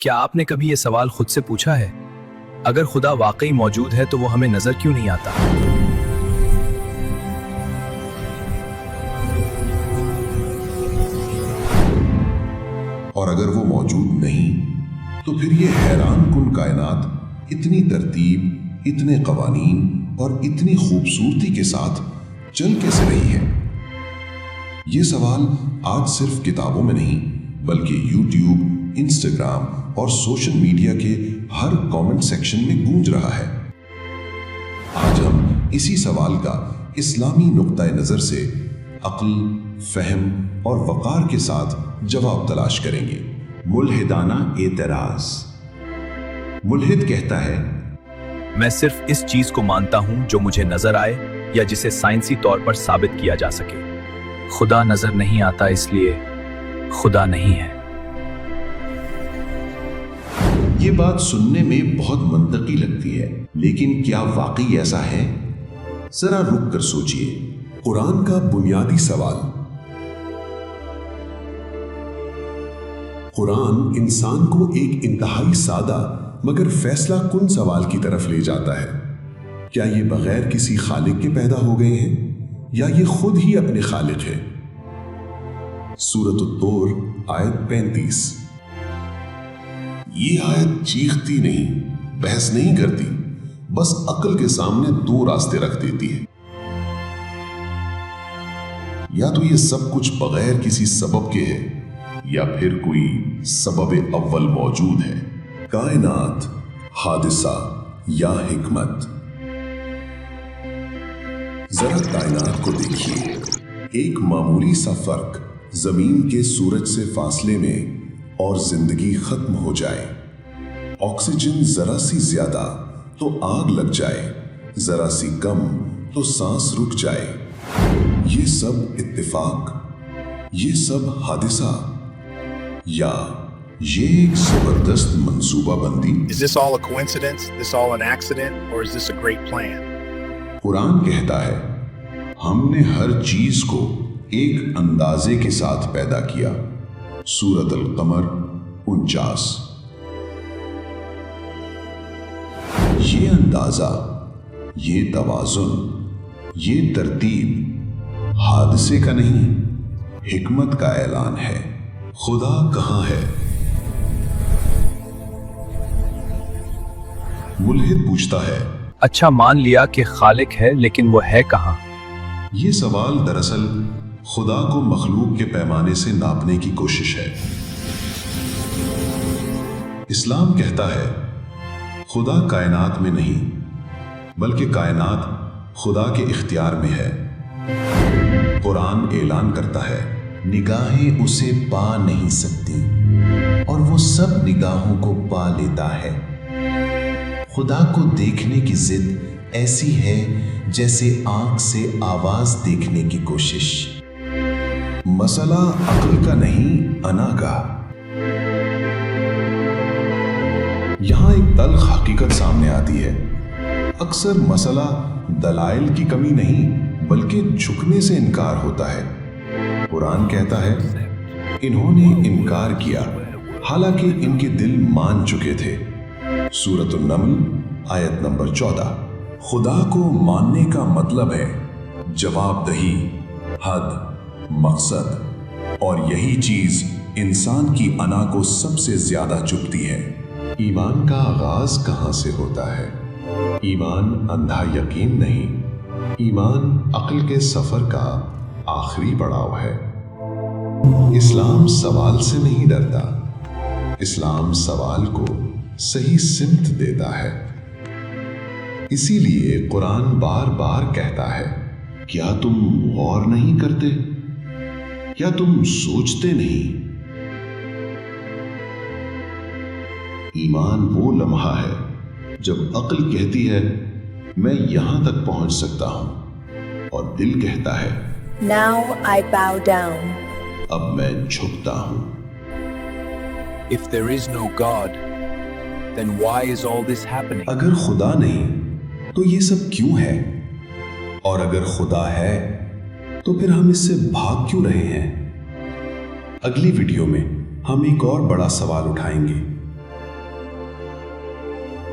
کیا آپ نے کبھی یہ سوال خود سے پوچھا ہے؟ اگر خدا واقعی موجود ہے تو وہ ہمیں نظر کیوں نہیں آتا؟ اور اگر وہ موجود نہیں تو پھر یہ حیران کن کائنات اتنی ترتیب، اتنے قوانین اور اتنی خوبصورتی کے ساتھ چل کیسے رہی ہے؟ یہ سوال آج صرف کتابوں میں نہیں بلکہ یوٹیوب، انسٹاگرام اور سوشل میڈیا کے ہر کامنٹ سیکشن میں گونج رہا ہے۔ آج ہم اسی سوال کا اسلامی نقطہ نظر سے عقل، فہم اور وقار کے ساتھ جواب تلاش کریں گے۔ ملحدانہ اعتراض۔ ملحد کہتا ہے، میں صرف اس چیز کو مانتا ہوں جو مجھے نظر آئے یا جسے سائنسی طور پر ثابت کیا جا سکے۔ خدا نظر نہیں آتا اس لیے خدا نہیں ہے۔ یہ بات سننے میں بہت منطقی لگتی ہے، لیکن کیا واقعی ایسا ہے؟ ذرا رک کر سوچئے۔ قرآن کا بنیادی سوال۔ قرآن انسان کو ایک انتہائی سادہ مگر فیصلہ کن سوال کی طرف لے جاتا ہے۔ کیا یہ بغیر کسی خالق کے پیدا ہو گئے ہیں یا یہ خود ہی اپنے خالق ہے؟ سورۃ الطور آیت 35۔ یہ آیت چیختی نہیں، بحث نہیں کرتی، بس عقل کے سامنے دو راستے رکھ دیتی ہے۔ یا تو یہ سب کچھ بغیر کسی سبب کے ہے یا پھر کوئی سبب اول موجود ہے، کائنات، حادثہ یا حکمت۔ ذرا کائنات کو دیکھیے۔ ایک معمولی سا فرق زمین کے سورج سے فاصلے میں اور زندگی ختم ہو جائے۔ آکسیجن ذرا سی زیادہ تو آگ لگ جائے، ذرا سی کم تو سانس رک جائے۔ یہ سب اتفاق، یہ سب حادثہ، یا یہ ایک زبردست منصوبہ بندی؟ Is this all a coincidence? This all an accident? Or is this a great plan? قرآن کہتا ہے، ہم نے ہر چیز کو ایک اندازے کے ساتھ پیدا کیا۔ سورۃ القمر 49۔ یہ اندازہ، یہ توازن، یہ ترتیب حادثے کا نہیں، حکمت کا اعلان ہے۔ خدا کہاں ہے؟ ملحد پوچھتا ہے، اچھا مان لیا کہ خالق ہے، لیکن وہ ہے کہاں؟ یہ سوال دراصل خدا کو مخلوق کے پیمانے سے ناپنے کی کوشش ہے۔ اسلام کہتا ہے، خدا کائنات میں نہیں بلکہ کائنات خدا کے اختیار میں ہے۔ قرآن اعلان کرتا ہے، نگاہیں اسے پا نہیں سکتی اور وہ سب نگاہوں کو پا لیتا ہے۔ خدا کو دیکھنے کی ضد ایسی ہے جیسے آنکھ سے آواز دیکھنے کی کوشش۔ مسئلہ عقل کا نہیں، انا کا۔ یہاں ایک تلخ حقیقت سامنے آتی ہے۔ اکثر مسئلہ دلائل کی کمی نہیں بلکہ جھکنے سے انکار ہوتا ہے۔ قرآن کہتا ہے، انہوں نے انکار کیا حالانکہ ان کے دل مان چکے تھے۔ سورۃ النمل آیت نمبر 14۔ خدا کو ماننے کا مطلب ہے جواب دہی، حد، مقصد، اور یہی چیز انسان کی انا کو سب سے زیادہ چبھتی ہے۔ ایمان کا آغاز کہاں سے ہوتا ہے؟ ایمان اندھا یقین نہیں، ایمان عقل کے سفر کا آخری پڑاؤ ہے۔ اسلام سوال سے نہیں ڈرتا، اسلام سوال کو صحیح سمت دیتا ہے۔ اسی لیے قرآن بار بار کہتا ہے، کیا تم غور نہیں کرتے؟ کیا تم سوچتے نہیں؟ ایمان وہ لمحہ ہے جب عقل کہتی ہے میں یہاں تک پہنچ سکتا ہوں، اور دل کہتا ہے Now I bow down. اب میں جھکتا ہوں۔ If there is no God, then why is all this happening? اگر خدا نہیں تو یہ سب کیوں ہے؟ اور اگر خدا ہے تو پھر ہم اس سے بھاگ کیوں رہے ہیں؟ اگلی ویڈیو میں ہم ایک اور بڑا سوال اٹھائیں گے،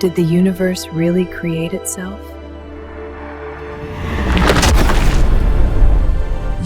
Did the universe really create itself?